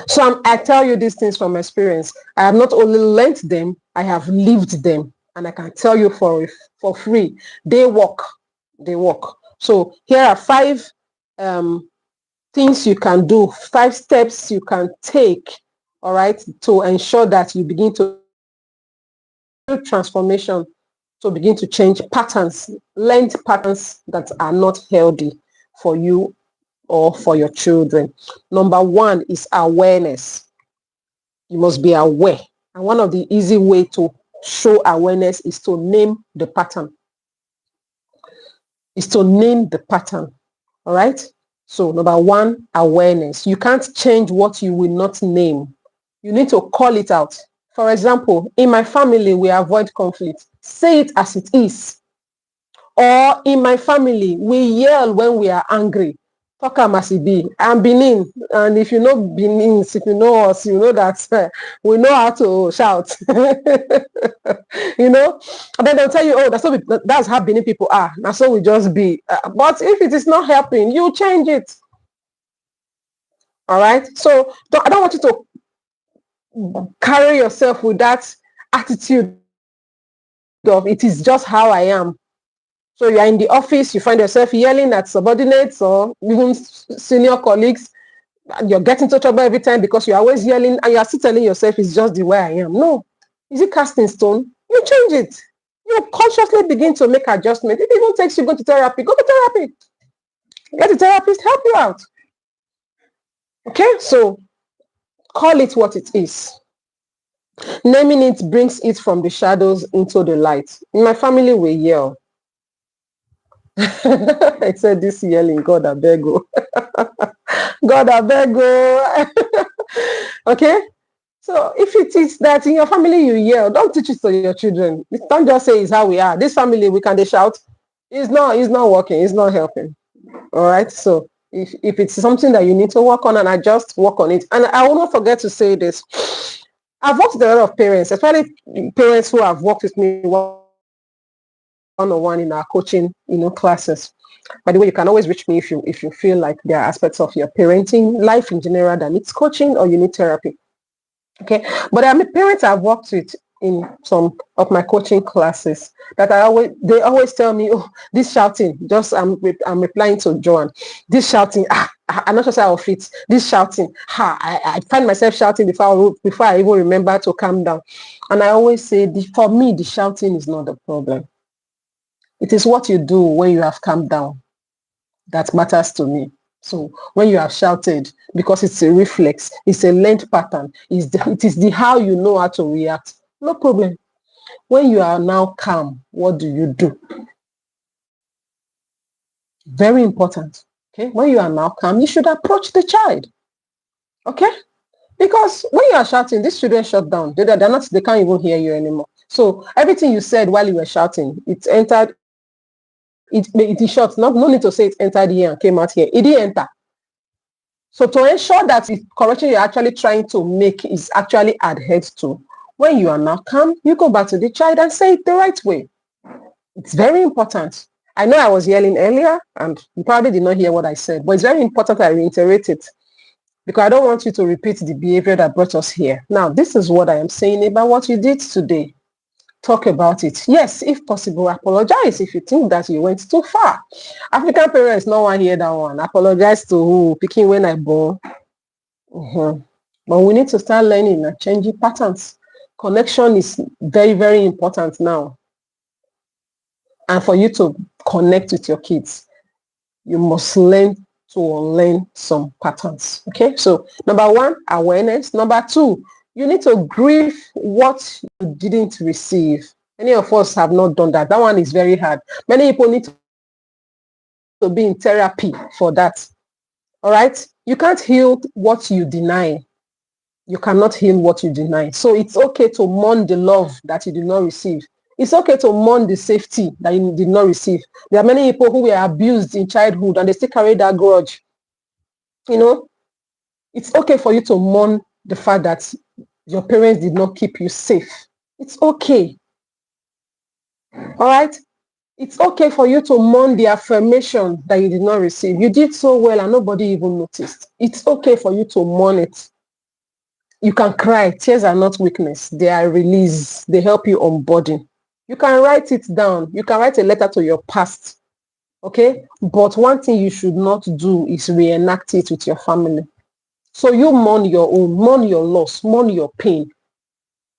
So I tell you these things from experience. I have not only learned them, I have lived them. And I can tell you for free, they work. They work. So here are 5 things you can do, 5 steps you can take, all right, to ensure that you begin to do transformation, to begin to change patterns, learned patterns that are not healthy for you or for your children. Number 1 is awareness. You must be aware. And one of the easy way to show awareness is to name the pattern. All right? So number 1, awareness. You can't change what you will not name. You need to call it out. For example, in my family, we avoid conflict. Say it as it is. Or in my family, we yell when we are angry. Talk as it be. I'm Benin, and if you know Benin, if you know us, you know that we know how to shout. And then they'll tell you, oh, that's how Benin people are. That's so we just be. But if it is not helping, you change it. All right. So I don't want you to carry yourself with that attitude of it is just how I am. So you are in the office, you find yourself yelling at subordinates or even senior colleagues. You're getting into trouble every time because you're always yelling, and you're still telling yourself it's just the way I am. No. Is it cast in stone? You change it. You consciously begin to make adjustments. If it even takes you going to therapy, go to therapy. Let the therapist help you out. Okay? So call it what it is. Naming it brings it from the shadows into the light. In my family, we yell. I said this yelling, God, I beg you. God, I beg you. Okay? So if it is that in your family you yell, don't teach it to your children. Don't just say it's how we are. This family, we can they shout. It's not working. It's not helping. All right? So if it's something that you need to work on, and I just work on it. And I will not forget to say this. I've worked with a lot of parents, especially parents who have worked with me one-on-one in our coaching, classes. By the way, you can always reach me if you feel like there are aspects of your parenting life in general that needs coaching or you need therapy. Okay, but I'm a parent I've worked with in some of my coaching classes that they always tell me, oh, this shouting, just I'm replying to Joan, this shouting, I'm not sure how it fits. This shouting, I find myself shouting before I even remember to calm down. And I always say, for me, the shouting is not the problem. It is what you do when you have calmed down that matters to me. So when you have shouted, because it's a reflex, it's a learned pattern, it is the how you know how to react. No problem. When you are now calm, what do you do? Very important. Okay. When you are now calm, you should approach the child. Okay. Because when you are shouting, these children shut down. They can't even hear you anymore. So everything you said while you were shouting, it entered. It is short. No need to say it entered here and came out here. It didn't enter. So to ensure that the correction you're actually trying to make is actually adhered to, when you are now calm, you go back to the child and say it the right way. It's very important. I know I was yelling earlier and you probably did not hear what I said, but it's very important that I reiterate it because I don't want you to repeat the behavior that brought us here. Now, this is what I am saying about what you did today. Talk about it. Yes, if possible, apologize if you think that you went too far. African parents, no one hear that one. Apologize to who? Picking when I born. But we need to start learning and changing patterns. Connection is very, very important now. And for you to connect with your kids, you must learn to unlearn some patterns. Okay, so number 1, awareness. Number 2, you need to grieve what you didn't receive. Many of us have not done that. That one is very hard. Many people need to be in therapy for that. All right? You can't heal what you deny. You cannot heal what you deny. So it's okay to mourn the love that you did not receive. It's okay to mourn the safety that you did not receive. There are many people who were abused in childhood and they still carry that grudge. You know, it's okay for you to mourn the fact that your parents did not keep you safe. It's okay. All right? It's okay for you to mourn the affirmation that you did not receive. You did so well and nobody even noticed. It's okay for you to mourn it. You can cry. Tears are not weakness. They are release. They help you unburden. You can write it down. You can write a letter to your past. Okay? But one thing you should not do is reenact it with your family. So you mourn your own, mourn your loss, mourn your pain,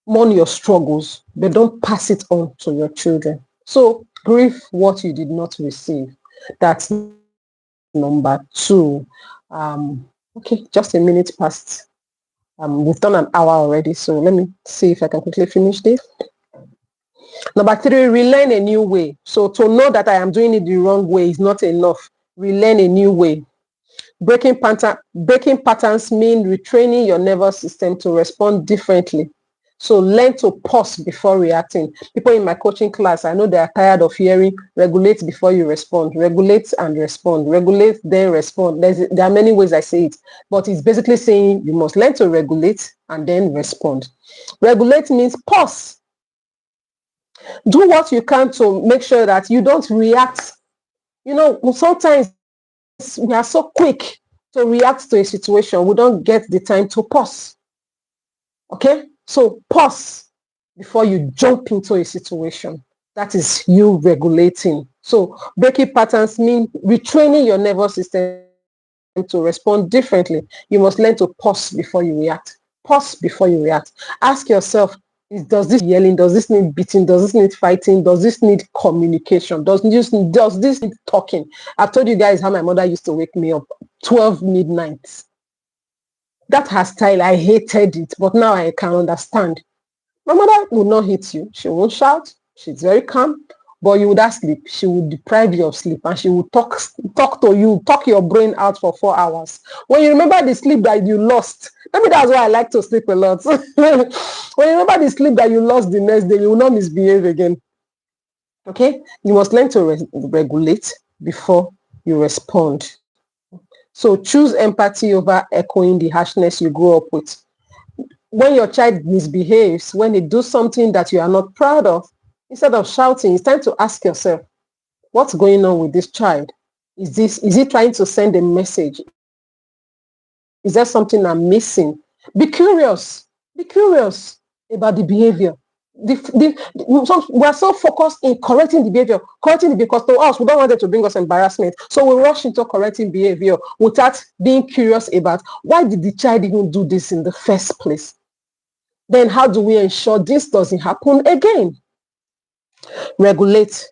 mourn your struggles, but don't pass it on to your children. So grieve what you did not receive. That's number 2. Okay, just a minute past. We've done an hour already, so let me see if I can quickly finish this. Number 3, relearn a new way. So to know that I am doing it the wrong way is not enough. Relearn a new way. Breaking patterns mean retraining your nervous system to respond differently. So learn to pause before reacting. People in my coaching class, I know they are tired of hearing regulate before you respond, regulate and respond, regulate then respond. There are many ways I say it, but it's basically saying you must learn to regulate and then respond. Regulate means pause. Do what you can to make sure that you don't react. You know, sometimes we are so quick to react to a situation, we don't get the time to pause. Okay? So pause before you jump into a situation. That is you regulating. So breaking patterns mean retraining your nervous system to respond differently. You must learn to pause before you react. Pause before you react. Ask yourself, does this yelling, does this need beating, does this need fighting, does this need communication, does this need talking? I've told you guys how my mother used to wake me up 12 midnight. That her style, I hated it, but now I can understand. My mother will not hit you. She won't shout. She's very calm, but you would not sleep. She would deprive you of sleep and she would talk to you, talk your brain out for 4 hours. When you remember the sleep that you lost, maybe that's why I like to sleep a lot. When you remember the sleep that you lost the next day, you will not misbehave again. Okay? You must learn to regulate before you respond. So choose empathy over echoing the harshness you grew up with. When your child misbehaves, when they do something that you are not proud of, instead of shouting, it's time to ask yourself, what's going on with this child? Is he trying to send a message? Is there something I'm missing? Be curious. Be curious about the behavior. We're so focused in correcting the behavior, because to us, we don't want it to bring us embarrassment. So we rush into correcting behavior without being curious about why did the child even do this in the first place? Then how do we ensure this doesn't happen again? Regulate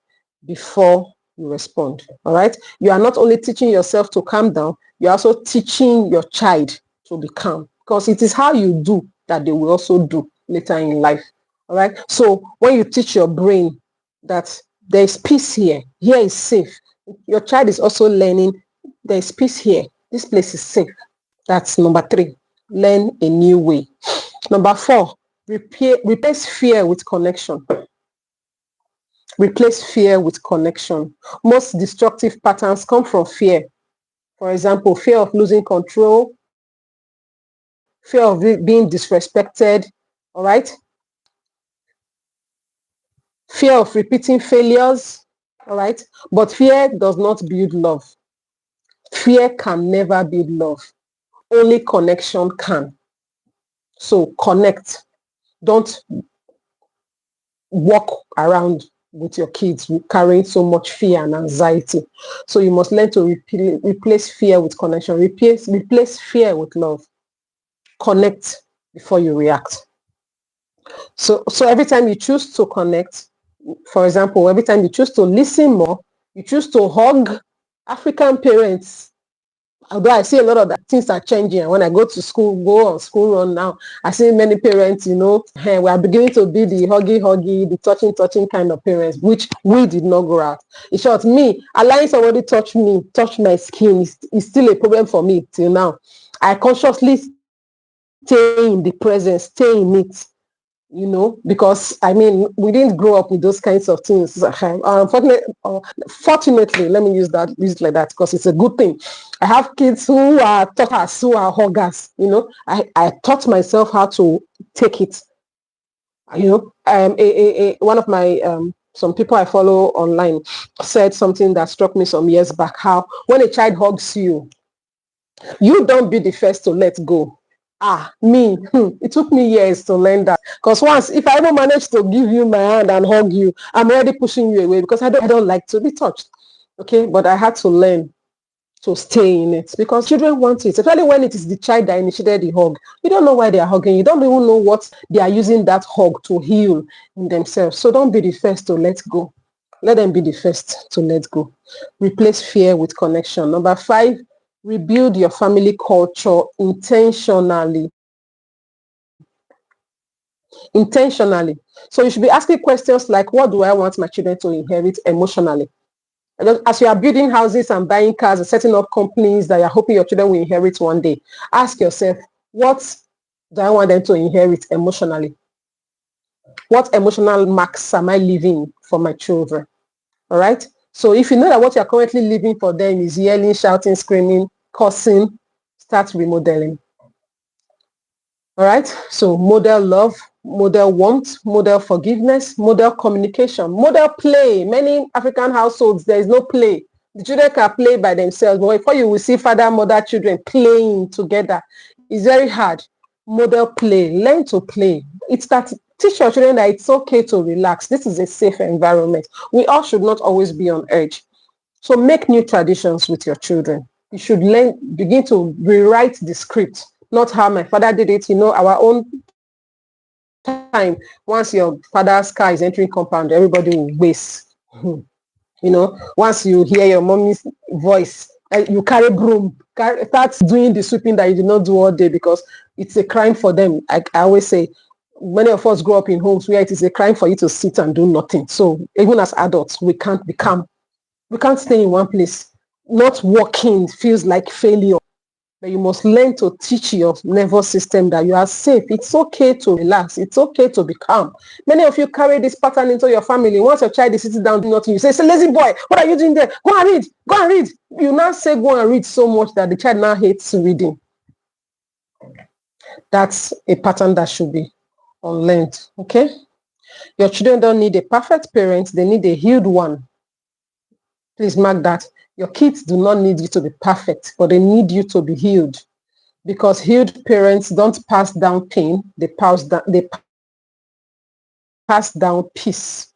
before you respond. All right. You are not only teaching yourself to calm down, you're also teaching your child to be calm, because it is how you do that they will also do later in life. All right. So when you teach your brain that there is peace here is safe, your child is also learning there is peace here. This place is safe. That's number 3. Learn a new way. Number 4, replace fear with connection. Replace fear with connection. Most destructive patterns come from fear. For example, fear of losing control, fear of being disrespected, all right? Fear of repeating failures, all right? But fear does not build love. Fear can never build love. Only connection can. So connect. Don't walk around with your kids carrying so much fear and anxiety. So you must learn to replace fear with connection. Replace fear with love. Connect before you react. So every time you choose to connect, for example, every time you choose to listen more, you choose to hug. African parents, Although I see a lot of that things are changing. And when I go to school, go on school run now, I see many parents, we are beginning to be the huggy, the touching kind of parents, which we did not grow out. In short, me, allowing somebody touch my skin is still a problem for me till now. I consciously stay in the present, stay in it. Because we didn't grow up with those kinds of things. Fortunately, let me use it like that because it's a good thing. I have kids who are talkers, who are huggers. I taught myself how to take it. One of my some people I follow online said something that struck me some years back. How when a child hugs you, you don't be the first to let go. It took me years to learn that. Because once, if I ever manage to give you my hand and hug you, I'm already pushing you away because I don't like to be touched. Okay, but I had to learn to stay in it because children want it, especially when it is the child that initiated the hug. You don't know why they are hugging. You don't even know what they are using that hug to heal in themselves. So don't be the first to let go. Let them be the first to let go. Replace fear with connection. Number 5, rebuild your family culture intentionally. So you should be asking questions like, what do I want my children to inherit emotionally? As you are building houses and buying cars and setting up companies that you're hoping your children will inherit one day, ask yourself, what do I want them to inherit emotionally? What emotional marks am I leaving for my children? All right. So if you know that what you're currently leaving for them is yelling, shouting, screaming, cursing, start remodeling. All right. So model love, model warmth, model forgiveness, model communication, model play. Many African households, there is no play. The children can play by themselves, but before you will see father, mother, children playing together, it's very hard. Model play. Learn to play. It's that teach your children that it's okay to relax. This is a safe environment. We all should not always be on edge. So make new traditions with your children. You should begin to rewrite the script, not how my father did it. Our own time. Once your father's car is entering compound, everybody will waste. Once you hear your mommy's voice, you carry broom, start doing the sweeping that you did not do all day because it's a crime for them. I always say, many of us grow up in homes where it is a crime for you to sit and do nothing. So even as adults, we can't be calm. We can't stay in one place. Not working feels like failure. But you must learn to teach your nervous system that you are safe. It's okay to relax. It's okay to be calm. Many of you carry this pattern into your family. Once your child is sitting down doing nothing, you say, lazy boy, what are you doing there? Go and read. Go and read. You now say go and read so much that the child now hates reading. That's a pattern that should be unlearned. Okay? Your children don't need a perfect parent. They need a healed one. Please mark that. Your kids do not need you to be perfect, but they need you to be healed. Because healed parents don't pass down pain, they pass down peace.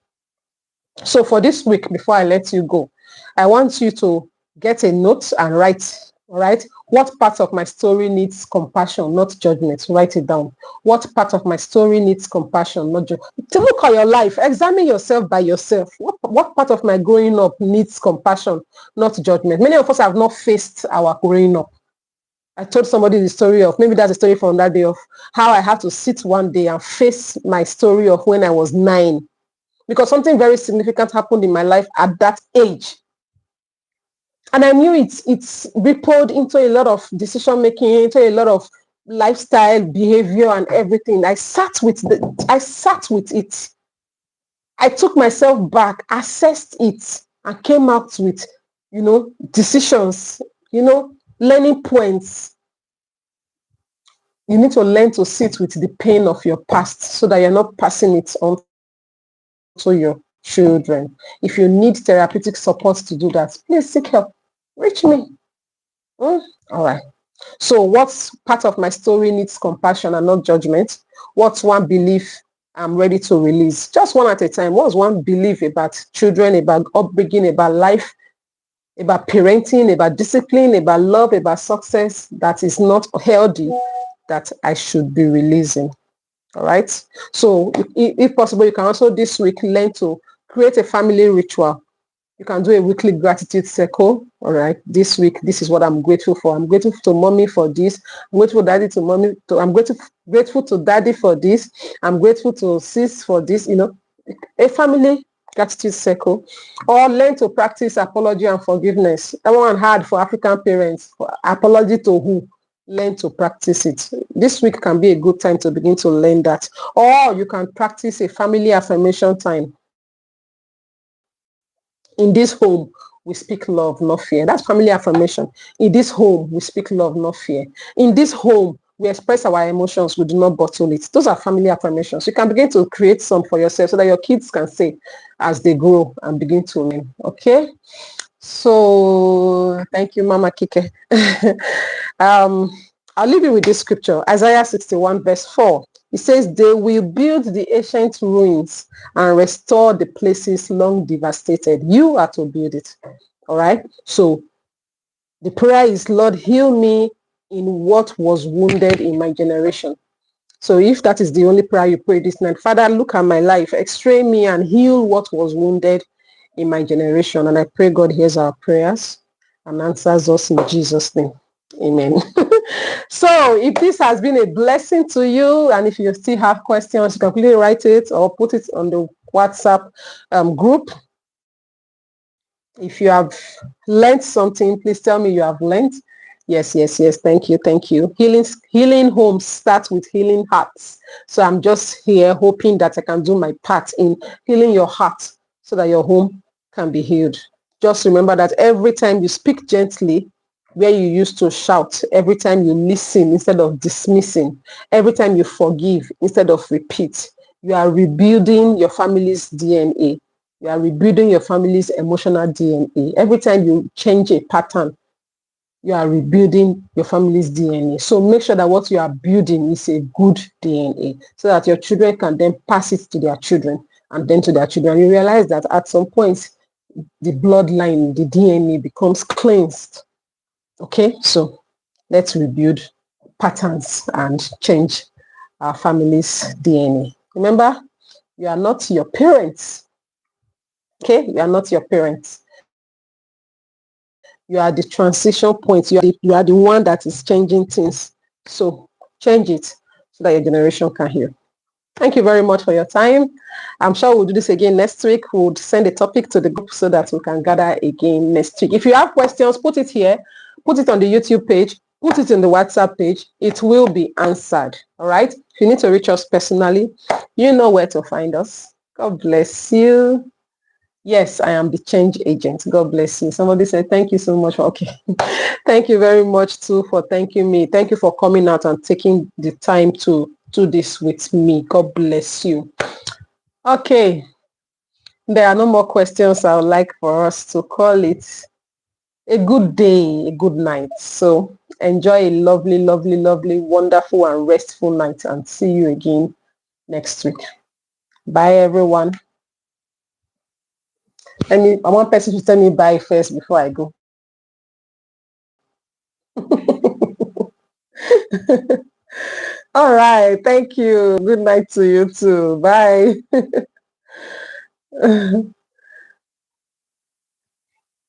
So for this week, before I let you go, I want you to get a note and write, all right? What part of my story needs compassion, not judgment? Write it down. What part of my story needs compassion, not judgment? Look at your life. Examine yourself by yourself. What part of my growing up needs compassion, not judgment? Many of us have not faced our growing up. I told somebody the story of, maybe that's a story from that day, of how I had to sit one day and face my story of when I was 9. Because something very significant happened in my life at that age. And I knew it's rippled into a lot of decision making, into a lot of lifestyle, behavior, and everything. I sat with it. I took myself back, assessed it, and came out with, decisions, learning points. You need to learn to sit with the pain of your past so that you're not passing it on to your children. If you need therapeutic support to do that, please seek help. Reach me. All right. So what part of my story needs compassion and not judgment? What's one belief I'm ready to release? Just one at a time. What's one belief about children, about upbringing, about life, about parenting, about discipline, about love, about success that is not healthy, that I should be releasing? All right. So if possible, you can also this week learn to create a family ritual. You can do a weekly gratitude circle. All right. This week, this is what I'm grateful for. I'm grateful to mommy for this. I'm grateful daddy to mommy. I'm grateful to daddy for this. I'm grateful to sis for this. A family gratitude circle, or learn to practice apology and forgiveness. That one hard for African parents. For apology to who? Learn to practice it. This week can be a good time to begin to learn that. Or you can practice a family affirmation time. In this home, we speak love, not fear. That's family affirmation. In this home, we speak love, not fear. In this home, we express our emotions. We do not bottle it. Those are family affirmations. You can begin to create some for yourself so that your kids can say as they grow and begin to learn. Okay? So thank you, Mama Kike. I'll leave you with this scripture, Isaiah 61 verse 4. It says, they will build the ancient ruins and restore the places long devastated. You are to build it. All right. So the prayer is, Lord, heal me in what was wounded in my generation. So if that is the only prayer you pray this night, Father, look at my life, x-ray me and heal what was wounded in my generation. And I pray God hears our prayers and answers us in Jesus' name. Amen. So if this has been a blessing to you, and if you still have questions, you can quickly write it or put it on the WhatsApp group. If you have learned something, please tell me you have learned. Yes. Thank you. Healing homes starts with healing hearts. So I'm just here hoping that I can do my part in healing your heart so that your home can be healed. Just remember that every time you speak gently, where you used to shout, every time you listen instead of dismissing, every time you forgive instead of repeat, you are rebuilding your family's DNA. You are rebuilding your family's emotional DNA. Every time you change a pattern, you are rebuilding your family's DNA. So make sure that what you are building is a good DNA so that your children can then pass it to their children and then to their children. You realize that at some point, the bloodline, the DNA becomes cleansed. Okay, so let's rebuild patterns and change our family's DNA. Remember, you are not your parents. Okay, you are not your parents. You are the transition point. You are the one that is changing things. So change it so that your generation can hear. Thank you very much for your time. I'm sure we'll do this again next week. We'll send a topic to the group so that we can gather again next week. If you have questions, put it here. Put it on the YouTube page. Put it in the WhatsApp page. It will be answered. All right? If you need to reach us personally, you know where to find us. God bless you. Yes, I am the change agent. God bless you. Somebody said, thank you so much. Okay. Thank you very much too for thanking me. Thank you for coming out and taking the time to do this with me. God bless you. Okay. There are no more questions. I would like for us to call it a good day, a good night. So enjoy a lovely, lovely, lovely, wonderful and restful night, and see you again next week. Bye, everyone. I want person to tell me bye first before I go. All right. Thank you. Good night to you too. Bye.